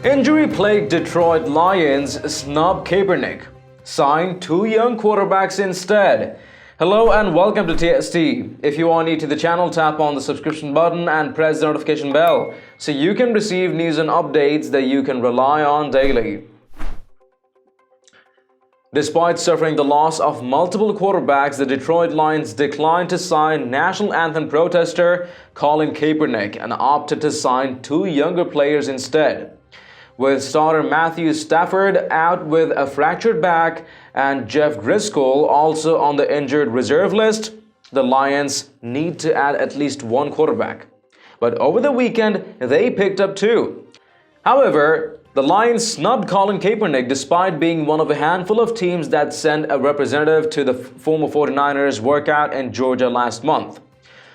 Injury-plagued Detroit Lions Snub Kaepernick signed two young quarterbacks instead. Hello and welcome to TST. If you are new to the channel, tap on the subscription button and press the notification bell so you can receive news and updates that you can rely on daily. Despite suffering the loss of multiple quarterbacks, the Detroit Lions declined to sign national anthem protester Colin Kaepernick and opted to sign two younger players instead. With starter Matthew Stafford out with a fractured back and Jeff Driscoll also on the injured reserve list, the Lions need to add at least one quarterback. But over the weekend, they picked up two. However, the Lions snubbed Colin Kaepernick despite being one of a handful of teams that sent a representative to the former 49ers workout in Georgia last month.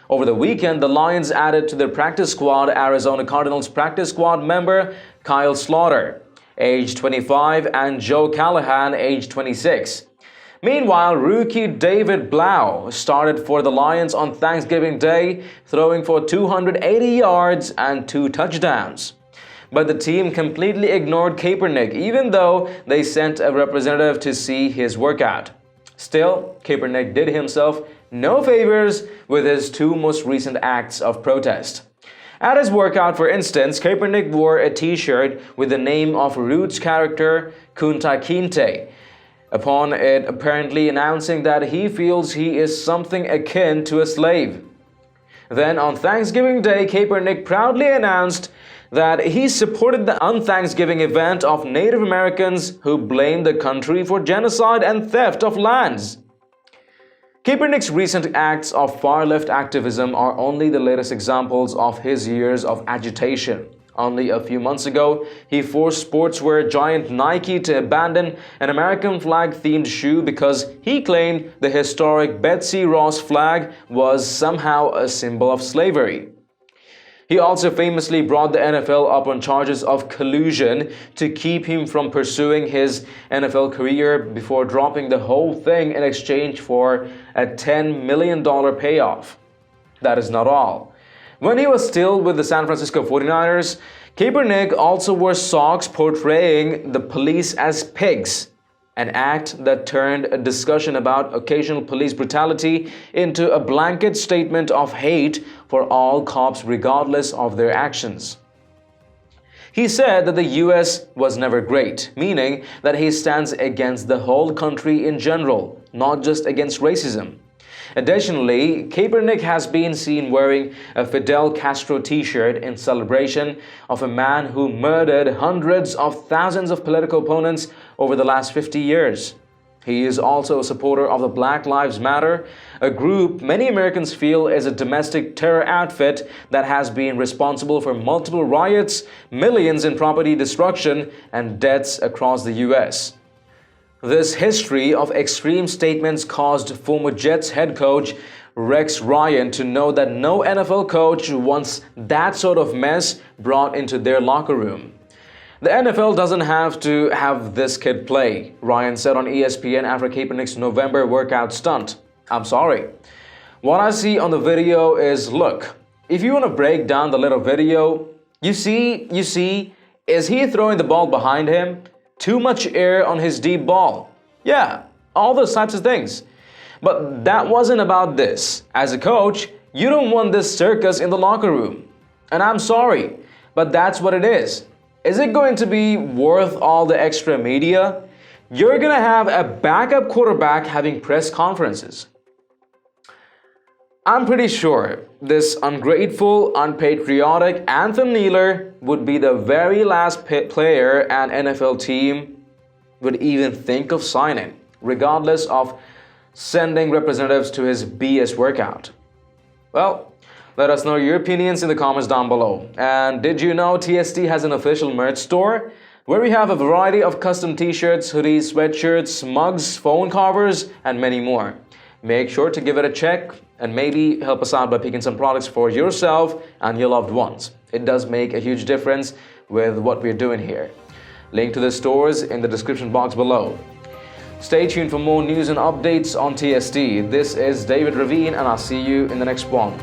Over the weekend, the Lions added to their practice squad Arizona Cardinals practice squad member Kyle Slaughter, age 25, and Joe Callahan, age 26. Meanwhile, rookie David Blau started for the Lions on Thanksgiving Day, throwing for 280 yards and 2 touchdowns. But the team completely ignored Kaepernick, even though they sent a representative to see his workout. Still, Kaepernick did himself no favors with his two most recent acts of protest. At his workout, for instance, Kaepernick wore a t-shirt with the name of Roots character Kunta Kinte, upon it apparently announcing that he feels he is something akin to a slave. Then on Thanksgiving Day, Kaepernick proudly announced that he supported the unthanksgiving event of Native Americans who blamed the country for genocide and theft of lands. Kaepernick's recent acts of far-left activism are only the latest examples of his years of agitation. Only a few months ago, he forced sportswear giant Nike to abandon an American flag-themed shoe because he claimed the historic Betsy Ross flag was somehow a symbol of slavery. He also famously brought the NFL up on charges of collusion to keep him from pursuing his NFL career before dropping the whole thing in exchange for a $10 million payoff. That is not all. When he was still with the San Francisco 49ers, Kaepernick also wore socks portraying the police as pigs, an act that turned a discussion about occasional police brutality into a blanket statement of hate for all cops regardless of their actions. He said that the US was never great, meaning that he stands against the whole country in general, not just against racism. Additionally, Kaepernick has been seen wearing a Fidel Castro t-shirt in celebration of a man who murdered hundreds of thousands of political opponents over the last 50 years. He is also a supporter of the Black Lives Matter, a group many Americans feel is a domestic terror outfit that has been responsible for multiple riots, millions in property destruction, and deaths across the US. This history of extreme statements caused former Jets head coach Rex Ryan to know that no NFL coach wants that sort of mess brought into their locker room. The NFL doesn't have to have this kid play, Ryan said on ESPN after Kaepernick's November workout stunt. I'm sorry. What I see on the video is, look, if you want to break down the little video, you see, is he throwing the ball behind him? Too much air on his deep ball. Yeah, all those types of things. But that wasn't about this. As a coach, you don't want this circus in the locker room. And I'm sorry, but that's what it is. Is it going to be worth all the extra media? You're going to have a backup quarterback having press conferences. I'm pretty sure this ungrateful, unpatriotic anthem kneeler would be the very last player an NFL team would even think of signing, regardless of sending representatives to his BS workout. Well, let us know your opinions in the comments down below. And did you know TST has an official merch store where we have a variety of custom t-shirts, hoodies, sweatshirts, mugs, phone covers, and many more. Make sure to give it a check and maybe help us out by picking some products for yourself and your loved ones. It does make a huge difference with what we're doing here. Link to the stores in the description box below. Stay tuned for more news and updates on TST. This is David Ravine and I'll see you in the next one.